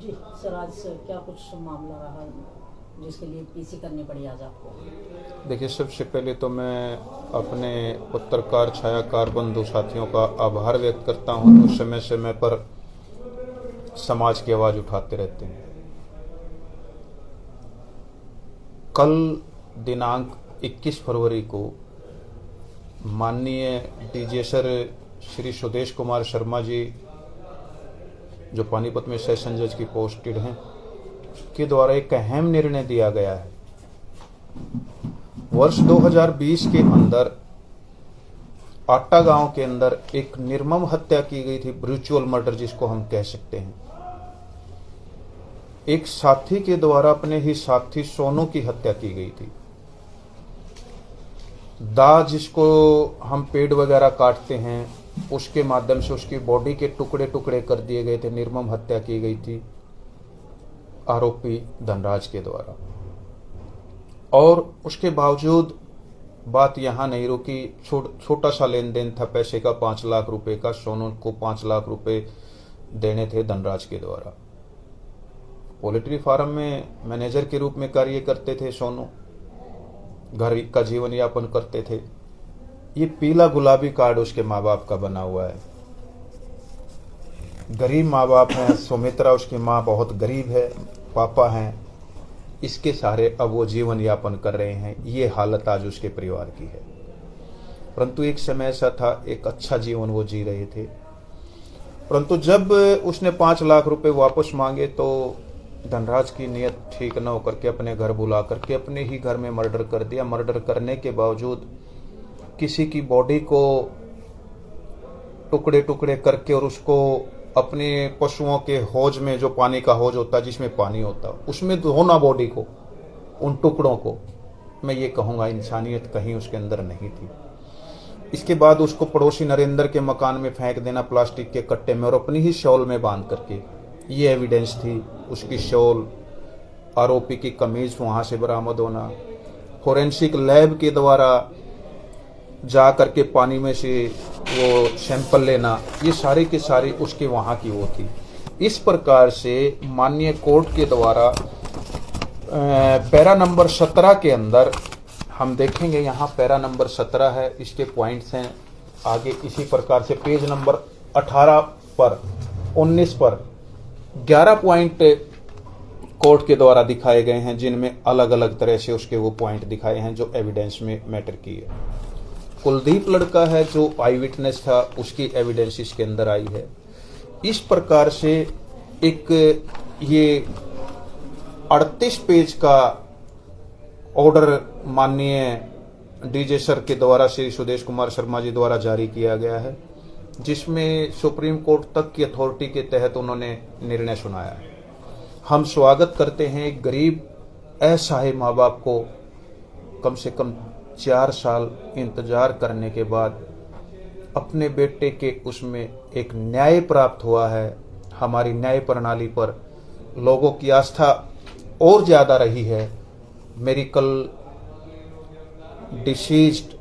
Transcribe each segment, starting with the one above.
जी sir, आज क्या कुछ मामला रहा जिसके लिए पीसी करनी पड़ी आज आपको? देखिए, सबसे पहले तो मैं अपने पत्रकार छायाकार बंधु साथियों का आभार व्यक्त करता हूं जो समय समय पर समाज की आवाज़ उठाते रहते हैं। कल दिनांक 21 फरवरी को माननीय डीजी सर श्री सुदेश कुमार शर्मा जी, जो पानीपत में सेशन जज की पोस्टेड हैं, के द्वारा एक अहम निर्णय दिया गया है। वर्ष 2020 के अंदर आटा गांव के अंदर एक निर्मम हत्या की गई थी, ब्रूचुअल मर्डर जिसको हम कह सकते हैं। एक साथी के द्वारा अपने ही साथी सोनू की हत्या की गई थी। दा, जिसको हम पेड़ वगैरह काटते हैं, उसके माध्यम से उसकी बॉडी के टुकड़े टुकड़े कर दिए गए थे। निर्मम हत्या की गई थी आरोपी धनराज के द्वारा। और उसके बावजूद बात यहां नहीं रुकी। छोटा सा लेन देन था पैसे का, 5 लाख रुपए का। सोनू को 5 लाख रुपए देने थे धनराज के द्वारा। पोल्ट्री फार्म में मैनेजर के रूप में कार्य करते थे सोनू, घर का जीवन यापन करते थे। ये पीला गुलाबी कार्ड उसके माँ बाप का बना हुआ है। गरीब माँ बाप हैं। सुमित्रा उसकी माँ बहुत गरीब है, पापा हैं। इसके सहारे अब वो जीवन यापन कर रहे हैं। ये हालत आज उसके परिवार की है। परंतु एक समय ऐसा था, एक अच्छा जीवन वो जी रहे थे। परंतु जब उसने 5 लाख रुपए वापस मांगे तो धनराज की नीयत ठीक न होकर के अपने घर बुला करके अपने ही घर में मर्डर कर दिया। मर्डर करने के बावजूद किसी की बॉडी को टुकड़े टुकड़े करके और उसको अपने पशुओं के हौज में, जो पानी का हौज होता है जिसमें पानी होता है, उसमें धोना बॉडी को, उन टुकड़ों को। मैं ये कहूँगा इंसानियत कहीं उसके अंदर नहीं थी। इसके बाद उसको पड़ोसी नरेंद्र के मकान में फेंक देना प्लास्टिक के कट्टे में और अपनी ही शॉल में बांध करके। ये एविडेंस थी। उसकी शॉल, आरोपी की कमीज वहाँ से बरामद होना, फोरेंसिक लैब के द्वारा जा करके पानी में से वो सैंपल लेना, ये सारी की सारी उसके वहाँ की वो थी। इस प्रकार से माननीय कोर्ट के द्वारा पैरा नंबर 17 के अंदर हम देखेंगे, यहाँ पैरा नंबर 17 है, इसके पॉइंट्स हैं आगे इसी प्रकार से। पेज नंबर 18 पर 19 पर 11 पॉइंट कोर्ट के द्वारा दिखाए गए हैं, जिनमें अलग अलग तरह से उसके वो पॉइंट दिखाए हैं जो एविडेंस में मैटर की है। कुलदीप लड़का है जो आई विटनेस था, उसकी एविडेंस इसके अंदर आई है। इस प्रकार से एक ये 38 पेज का ऑर्डर माननीय डीजे सर के द्वारा श्री सुदेश कुमार शर्मा जी द्वारा जारी किया गया है, जिसमें सुप्रीम कोर्ट तक की अथॉरिटी के तहत उन्होंने निर्णय सुनाया है। हम स्वागत करते हैं एक गरीब असहाय माँ बाप को कम से कम 4 साल इंतजार करने के बाद अपने बेटे के उसमें एक न्याय प्राप्त हुआ है। हमारी न्याय प्रणाली पर लोगों की आस्था और ज्यादा रही है। मेरी कल डिसीज्ड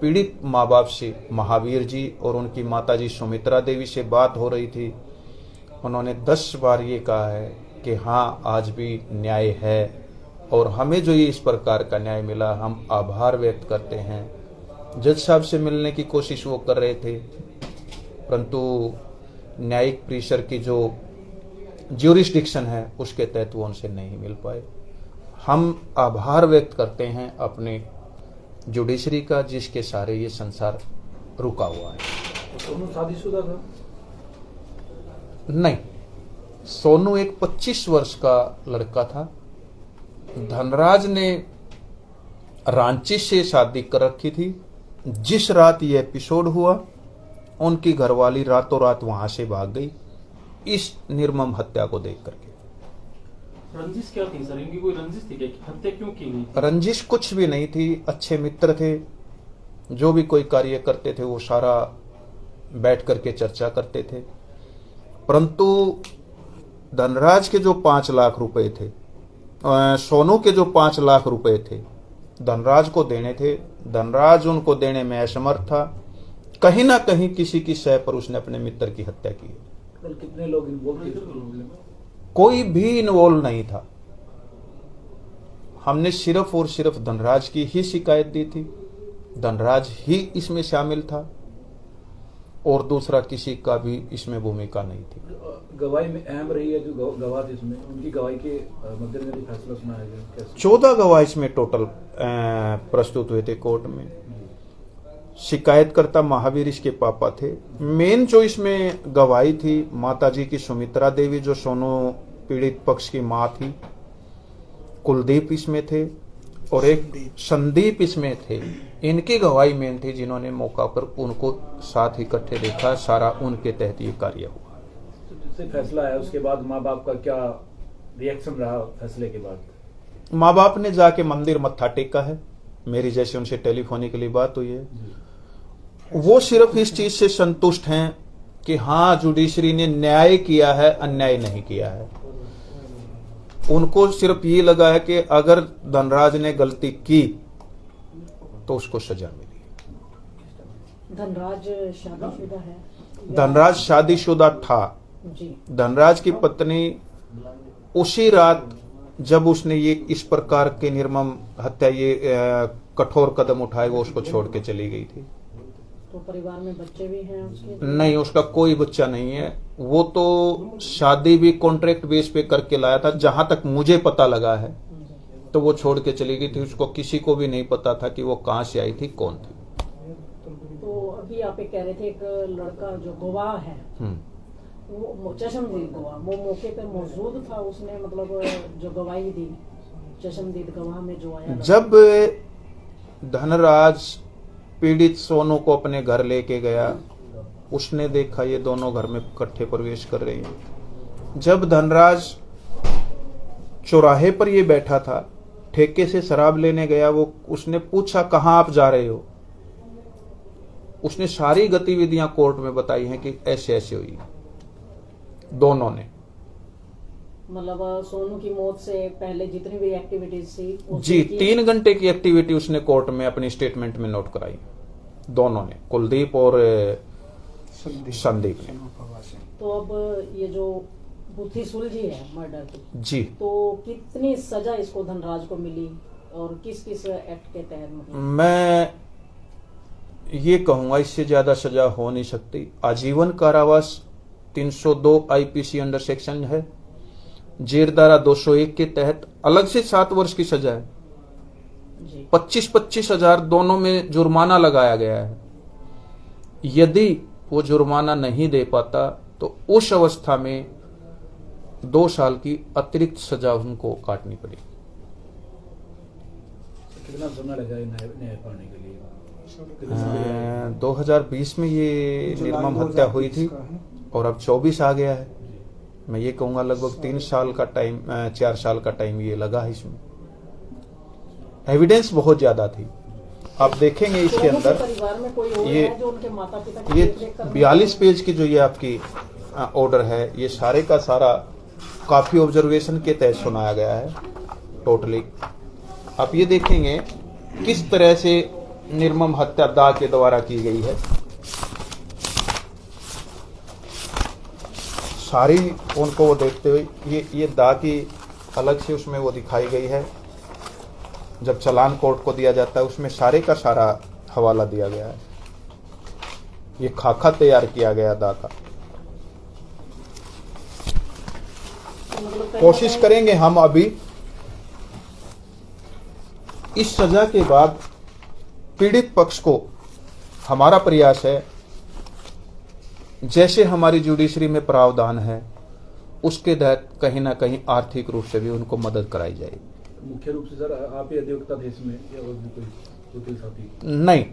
पीड़ित माँ बाप से, महावीर जी और उनकी माता जी सुमित्रा देवी से बात हो रही थी। उन्होंने 10 बार ये कहा है कि हाँ, आज भी न्याय है और हमें जो ये इस प्रकार का न्याय मिला, हम आभार व्यक्त करते हैं। जज साहब से मिलने की कोशिश वो कर रहे थे, परंतु न्यायिक परिसर की जो ज्यूरिसडिक्शन है उसके तहत वो उनसे नहीं मिल पाए। हम आभार व्यक्त करते हैं अपने जुडिशरी का, जिसके सारे ये संसार रुका हुआ है। सोनू शादीशुदा था? नहीं, सोनू एक 25 वर्ष का लड़का था। धनराज ने रांची से शादी कर रखी थी। जिस रात ये एपिसोड हुआ, उनकी घरवाली रातों रात वहां से भाग गई इस निर्मम हत्या को देख करके। रंजिश क्या थी सर? इनकी कोई रंजिश थी क्या? हत्या क्यों की गई? रंजिश कुछ भी नहीं थी। अच्छे मित्र थे, जो भी कोई कार्य करते थे वो सारा बैठ करके चर्चा करते थे। परंतु धनराज के जो 5 लाख रुपए थे, सोनू के जो 5 लाख रुपए थे, धनराज को देने थे। धनराज उनको देने में असमर्थ था। कहीं ना कहीं किसी की सह पर उसने अपने मित्र की हत्या की। कितने लोग इन्वॉल्व थे? कोई भी इन्वॉल्व नहीं था। हमने सिर्फ और सिर्फ धनराज की ही शिकायत दी थी, धनराज ही इसमें शामिल था और दूसरा किसी का भी इसमें भूमिका नहीं थी। गवाही में अहम रही है जो गवाह थे इसमें, उनकी गवाही के मद्देनजर फैसला सुनाया गया। 14 गवाह इसमें टोटल प्रस्तुत हुए थे कोर्ट में। शिकायतकर्ता महावीर इसके पापा थे। मेन जो इसमें गवाही थी माताजी की सुमित्रा देवी, जो सोनू पीड़ित पक्ष की मां थी, कुलदीप इसमें थे और एक संदीप इसमें थे। इनकी गवाही मेन थी, जिन्होंने मौका पर उनको साथ इकट्ठे देखा। सारा उनके तहत ये कार्य हुआ। तो जिससे फैसला आया उसके बाद माँ बाप का क्या रिएक्शन रहा फैसले के बाद? माँ बाप ने जाके मंदिर मत्था टेका है। मेरी जैसे उनसे टेलीफोनिकली बात हुई है। वो सिर्फ इस चीज से संतुष्ट हैं कि हाँ, जुडिशरी ने न्याय किया है, अन्याय नहीं किया है। उनको सिर्फ ये लगा है कि अगर धनराज ने गलती की तो उसको सजा मिली। धनराज शादीशुदा है? धनराज शादीशुदा था जी। धनराज की पत्नी उसी रात जब उसने ये इस प्रकार के निर्मम हत्या, ये कठोर कदम उठाए, वो उसको छोड़ के चली गई थी। तो परिवार में बच्चे भी हैं उसके? नहीं, उसका कोई बच्चा नहीं है। वो तो शादी भी कॉन्ट्रैक्ट बेस पे करके लाया था, जहां तक मुझे पता लगा है। तो वो छोड़ के चली गई थी। उसको किसी को भी नहीं पता था कि वो कहां से आई थी, कौन थी। तो अभी आप कह रहे थे एक लड़का जो गवाह है, वो चशमदीद गवाह, वो मौके पर मौजूद था, उसने मतलब जो गवाही दी चशमदीद गवाह में जो आया। जब धनराज पीड़ित सोनू को अपने घर लेके गया, उसने देखा ये दोनों घर में इकट्ठे प्रवेश कर रहे हैं। जब धनराज चौराहे पर ये बैठा था, ठेके से शराब लेने गया, वो उसने पूछा कहां आप जा रहे हो। उसने सारी गतिविधियां कोर्ट में बताई हैं कि ऐसे ऐसे हुई दोनों ने। मतलब सोनू की मौत से पहले जितनी भी एक्टिविटीज थी जी, 3 घंटे की एक्टिविटी उसने कोर्ट में अपनी स्टेटमेंट में नोट कराई, दोनों ने, कुलदीप और संदीप ने। तो अब ये जो बुद्धि सुलझी है मर्डर की, जी, तो कितनी सजा इसको धनराज को मिली और किस किस एक्ट के तहत? मतलब मैं ये कहूंगा इससे ज्यादा सजा हो नहीं सकती। आजीवन कारावास 302 आईपीसी अंडर सेक्शन है, जेर धारा 201 के तहत अलग से 7 वर्ष की सजा है। 25-25 हजार दोनों में जुर्माना लगाया गया है। यदि वो जुर्माना नहीं दे पाता तो उस अवस्था में 2 साल की अतिरिक्त सजा उनको काटनी पड़ेगी। कितना समय लगा न्याय पाने के लिए? 2020 में ये निर्मम हत्या हुई थी और अब 24 आ गया है। मैं ये कहूंगा लगभग 3 साल का टाइम, 4 साल का टाइम ये लगा है। इसमें एविडेंस बहुत ज्यादा थी। आप देखेंगे इसके अंदर परिवार में कोई और ये है जो उनके माता पिता की ये देख-रेख करने 42 पेज की जो ये आपकी ऑर्डर है, ये सारे का सारा काफी ऑब्जर्वेशन के तहत सुनाया गया है टोटली। आप ये देखेंगे किस तरह से निर्मम हत्या दाह के द्वारा की गई है। सारी उनको वो देखते हुए ये दाह की अलग से उसमें वो दिखाई गई है। जब चालान कोर्ट को दिया जाता है उसमें सारे का सारा हवाला दिया गया है। ये खाका तैयार किया गया दाह का। कोशिश करेंगे हम अभी इस सजा के बाद पीड़ित पक्ष को, हमारा प्रयास है जैसे हमारी जुडिशरी में प्रावधान है उसके तहत कहीं ना कहीं आर्थिक रूप से भी उनको मदद कराई जाएगी। मुख्य रूप से सर आप ही अधिवक्ता थे इसमें या और भी कोई वकील साथी? नहीं,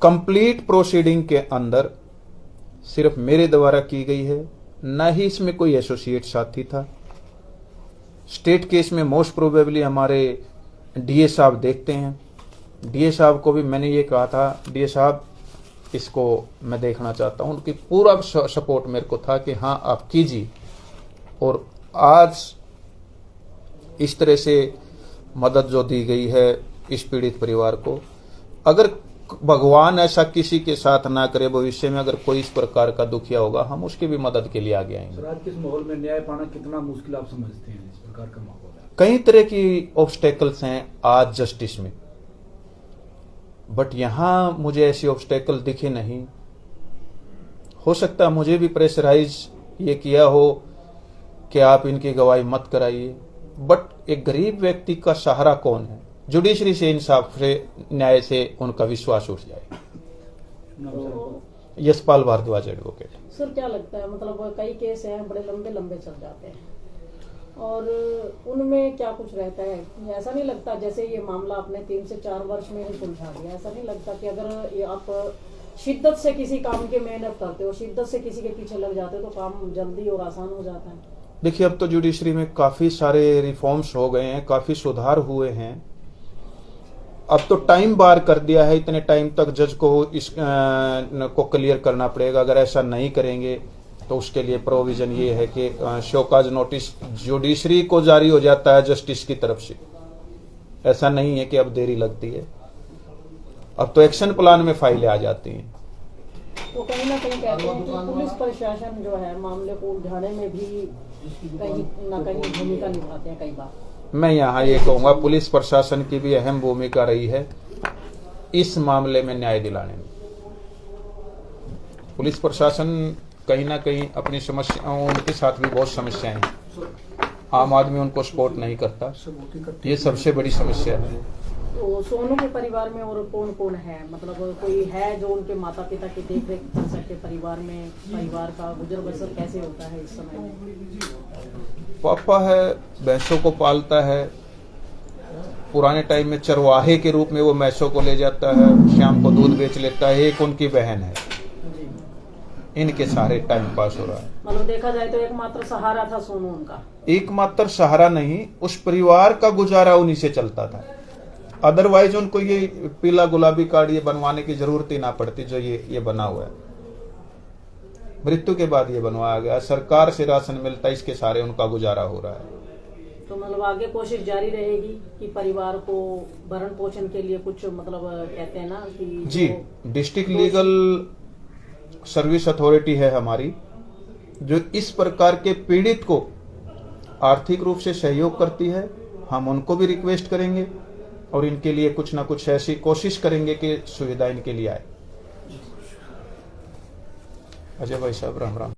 कंप्लीट प्रोसीडिंग के अंदर सिर्फ मेरे द्वारा की गई है, न ही इसमें कोई एसोसिएट साथी था। स्टेट केस में मोस्ट प्रोबेबली हमारे डीए साहब देखते हैं। डीए साहब को भी मैंने ये कहा था, डीए साहब इसको मैं देखना चाहता हूं। उनकी पूरा सपोर्ट मेरे को था कि हाँ आप कीजिए। और आज इस तरह से मदद जो दी गई है इस पीड़ित परिवार को, अगर भगवान ऐसा किसी के साथ ना करे भविष्य में, अगर कोई इस प्रकार का दुखिया होगा हम उसकी भी मदद के लिए आगे आएंगे। सर, आज के इस माहौल में न्याय पाना कितना मुश्किल आप समझते हैं? इस प्रकार का माहौल है, कई तरह की ऑब्स्टेकल्स हैं आज जस्टिस में, बट यहां मुझे ऐसी ऑब्स्टेकल दिखे नहीं। हो सकता है मुझे भी प्रेशराइज ये किया हो कि आप इनकी गवाही मत कराइए, बट एक गरीब व्यक्ति का सहारा कौन है? जुडिशरी से, इंसाफ से, न्याय से उनका विश्वास उठ जाए। तो यशपाल भारद्वाज एडवोकेट। सर क्या लगता है, मतलब कई केस हैं बड़े लंबे लंबे चल जाते हैं और उनमें क्या कुछ रहता है? ऐसा नहीं लगता जैसे ये मामला आपने 3 से 4 वर्ष में ही सुलझा दिया, ऐसा नहीं लगता कि अगर ये आप शिद्दत से किसी काम की मेहनत करते हो, शिद्दत से किसी के पीछे लग जाते हो तो काम जल्दी और आसान हो जाता है? देखिए, अब तो जुडिशरी में काफी सारे रिफॉर्म्स हो गए हैं, काफी सुधार हुए हैं। अब तो टाइम बार कर दिया है, इतने टाइम तक जज को इस को क्लियर करना पड़ेगा। अगर ऐसा नहीं करेंगे तो उसके लिए प्रोविजन ये है कि शोकाज नोटिस जुडिशरी को जारी हो जाता है जस्टिस की तरफ से। ऐसा नहीं है कि अब देरी लगती है, अब तो एक्शन प्लान में फाइलें आ जाती हैं। तो कहीं ना कहीं कहते हैं कि पुलिस प्रशासन जो है मामले को उलझाने में भी कहीं ना कहीं भूमिका निभाते हैं कई बार। मैं यहाँ ये कहूँगा पुलिस प्रशासन की भी अहम भूमिका रही है इस मामले में न्याय दिलाने में। पुलिस प्रशासन कहीं ना कहीं अपनी समस्याओं, उनके साथ भी बहुत समस्याएं हैं, आम आदमी उनको सपोर्ट नहीं करता, ये सबसे बड़ी समस्या है। तो सोनू के परिवार में और कौन कौन है, मतलब कोई है जो उनके माता पिता की देख रेख कर सके परिवार में? परिवार का गुजर बसर कैसे होता है इस समय में? पापा है, भैंसों को पालता है, पुराने टाइम में चरवाहे के रूप में वो भैंसों को ले जाता है, शाम को दूध बेच लेता है। एक उनकी बहन है, इनके सारे टाइम पास हो रहा है। मतलब देखा जाए तो एकमात्र सहारा था सोनू उनका। एकमात्र सहारा नहीं, उस परिवार का गुजारा उन्हीं से चलता था। अदरवाइज उनको ये पीला गुलाबी कार्ड ये बनवाने की जरूरत ही ना पड़ती जो ये बना हुआ है। मृत्यु के बाद ये बनवाया गया, सरकार से राशन मिलता है, इसके सारे उनका गुजारा हो रहा है। तो मतलब आगे कोशिश जारी रहेगी कि परिवार को भरण पोषण के लिए कुछ, मतलब कहते हैं ना कि जी, डिस्ट्रिक्ट लीगल सर्विस अथॉरिटी है हमारी, जो इस प्रकार के पीड़ित को आर्थिक रूप से सहयोग करती है। हम उनको भी रिक्वेस्ट करेंगे और इनके लिए कुछ ना कुछ ऐसी कोशिश करेंगे कि सुविधा इनके लिए आए। अजय भाई साहब, राम राम।